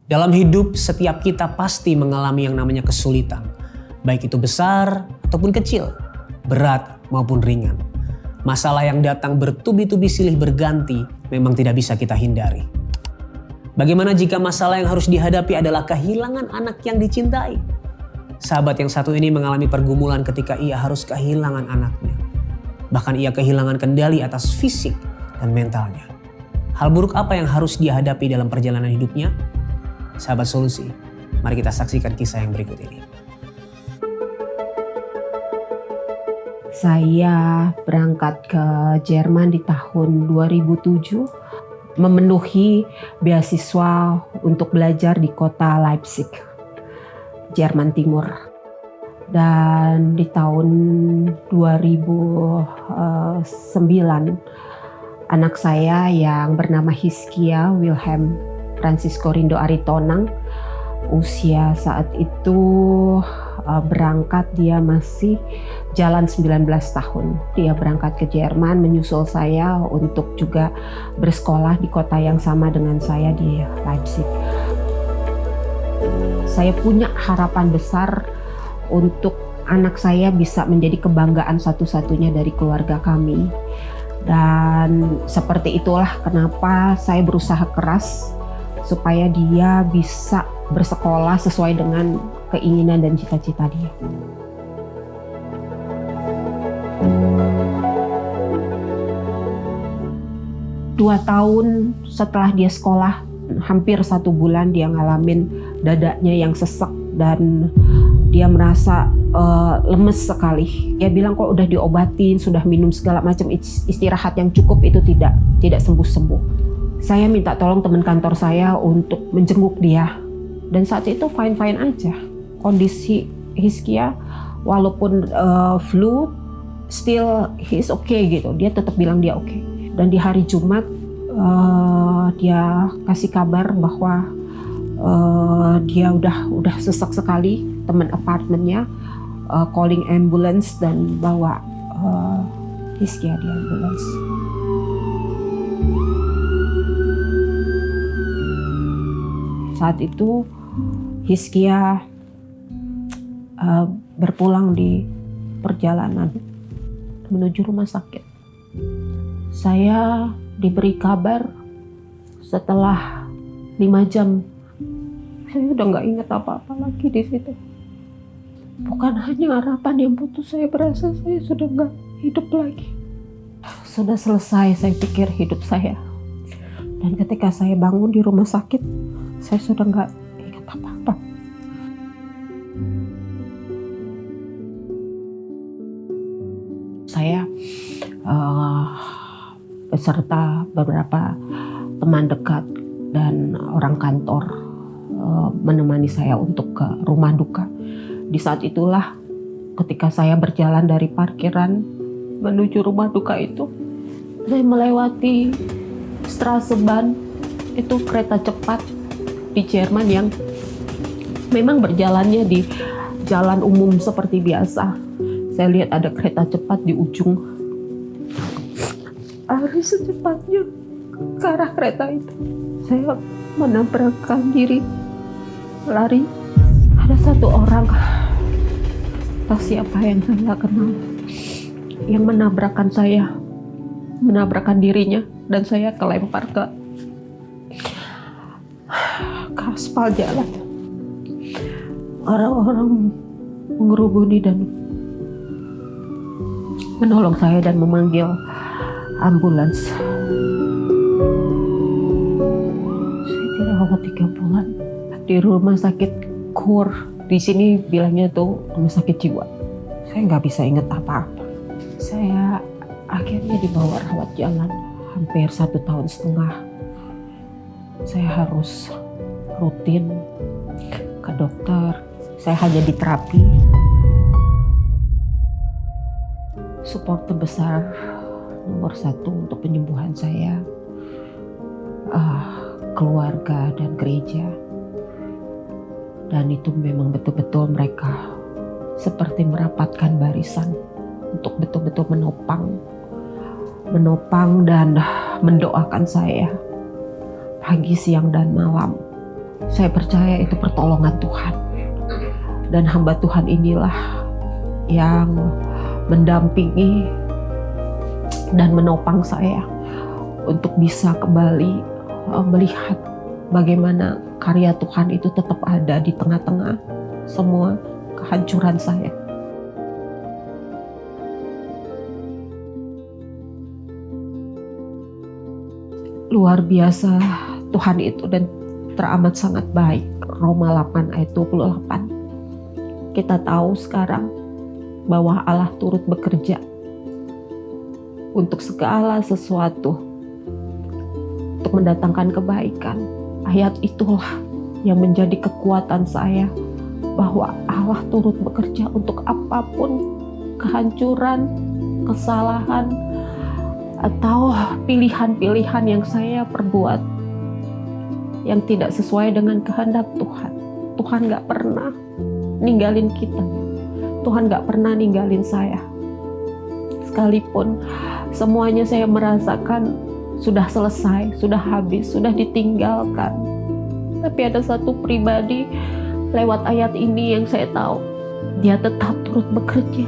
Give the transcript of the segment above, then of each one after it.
Dalam hidup, setiap kita pasti mengalami yang namanya kesulitan. Baik itu besar ataupun kecil, berat maupun ringan. Masalah yang datang bertubi-tubi silih berganti memang tidak bisa kita hindari. Bagaimana jika masalah yang harus dihadapi adalah kehilangan anak yang dicintai? Sahabat yang satu ini mengalami pergumulan ketika ia harus kehilangan anaknya. Bahkan ia kehilangan kendali atas fisik dan mentalnya. Hal buruk apa yang harus dia hadapi dalam perjalanan hidupnya? Sahabat Solusi, mari kita saksikan kisah yang berikut ini. Saya berangkat ke Jerman di tahun 2007, memenuhi beasiswa untuk belajar di kota Leipzig, Jerman Timur. Dan di tahun 2009, anak saya yang bernama Hizkia Wilhelm Francisco Rindo Aritonang, usia saat itu berangkat, dia masih jalan 19 tahun. Dia berangkat ke Jerman menyusul saya untuk juga bersekolah di kota yang sama dengan saya di Leipzig. Saya punya harapan besar untuk anak saya bisa menjadi kebanggaan satu-satunya dari keluarga kami. Dan seperti itulah kenapa saya berusaha keras supaya dia bisa bersekolah sesuai dengan keinginan dan cita-cita dia. Dua tahun setelah dia sekolah, hampir 1 bulan dia ngalamin dadanya yang sesek dan dia merasa lemes sekali. Dia bilang kok udah diobatin, sudah minum segala macam istirahat yang cukup, itu tidak sembuh-sembuh. Saya minta tolong teman kantor saya untuk menjenguk dia. Dan saat itu fine-fine aja. Kondisi Hizkia walaupun flu, still he's okay gitu. Dia tetap bilang dia okay. Dan di hari Jumat dia kasih kabar bahwa dia udah sesak sekali. Teman apartemennya calling ambulance dan bawa Hizkia di ambulans. Saat itu Hizkia berpulang di perjalanan menuju rumah sakit. Saya diberi kabar setelah 5 jam. Saya udah nggak ingat apa-apa lagi di situ. Bukan hanya harapan yang putus, saya berasa saya sudah nggak hidup lagi. Sudah selesai saya pikir hidup saya. Dan ketika saya bangun di rumah sakit, saya sudah nggak ingat apa-apa. Saya beserta beberapa teman dekat dan orang kantor menemani saya untuk ke rumah duka. Di saat itulah ketika saya berjalan dari parkiran menuju rumah duka itu, saya melewati Straßenbahn, itu kereta cepat di Jerman yang memang berjalannya di jalan umum seperti biasa. Saya lihat ada kereta cepat di ujung. Harus secepatnya ke arah kereta itu. Saya menabrakkan diri, lari. Ada satu orang, tak siapa yang saya kenal, yang menabrakkan saya, menabrakkan dirinya, dan saya kelempar ke aspal jalan. Orang-orang mengerubuni dan menolong saya dan memanggil ambulans. Saya dirawat 3 bulan di rumah sakit Kur. Di sini bilangnya tuh rumah sakit jiwa. Saya nggak bisa ingat apa-apa. Saya akhirnya dibawa rawat jalan hampir 1,5 tahun. Saya harus rutin ke dokter. Saya hanya di terapi. Support terbesar nomor 1 untuk penyembuhan saya, keluarga dan gereja. Dan itu memang betul-betul mereka seperti merapatkan barisan untuk betul-betul menopang dan mendoakan saya pagi, siang, dan malam. Saya percaya itu pertolongan Tuhan. Dan hamba Tuhan inilah yang mendampingi dan menopang saya untuk bisa kembali melihat bagaimana karya Tuhan itu tetap ada di tengah-tengah semua kehancuran saya. Luar biasa Tuhan itu dan teramat sangat baik. Roma 8 ayat 28. Kita tahu sekarang bahwa Allah turut bekerja untuk segala sesuatu untuk mendatangkan kebaikan. Ayat itulah yang menjadi kekuatan saya bahwa Allah turut bekerja untuk apapun kehancuran, kesalahan, atau pilihan-pilihan yang saya perbuat yang tidak sesuai dengan kehendak Tuhan. Tuhan gak pernah ninggalin kita. Tuhan gak pernah ninggalin saya. Sekalipun semuanya saya merasakan sudah selesai, sudah habis, sudah ditinggalkan. Tapi ada satu pribadi lewat ayat ini yang saya tahu, dia tetap turut bekerja.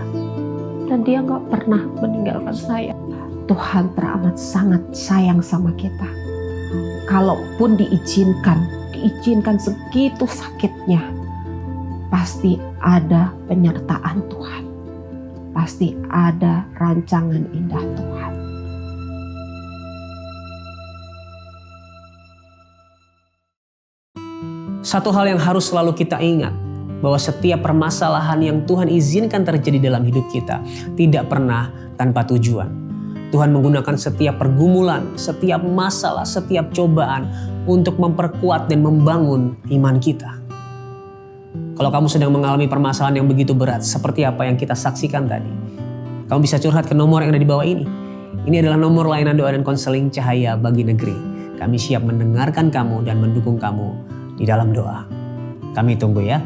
Dan dia gak pernah meninggalkan saya. Tuhan teramat sangat sayang sama kita. Kalaupun diizinkan segitu sakitnya, pasti ada penyertaan Tuhan. Pasti ada rancangan indah Tuhan. Satu hal yang harus selalu kita ingat, bahwa setiap permasalahan yang Tuhan izinkan terjadi dalam hidup kita tidak pernah tanpa tujuan. Tuhan menggunakan setiap pergumulan, setiap masalah, setiap cobaan untuk memperkuat dan membangun iman kita. Kalau kamu sedang mengalami permasalahan yang begitu berat seperti apa yang kita saksikan tadi, kamu bisa curhat ke nomor yang ada di bawah ini. Ini adalah nomor layanan doa dan konseling Cahaya Bagi Negeri. Kami siap mendengarkan kamu dan mendukung kamu di dalam doa. Kami tunggu ya.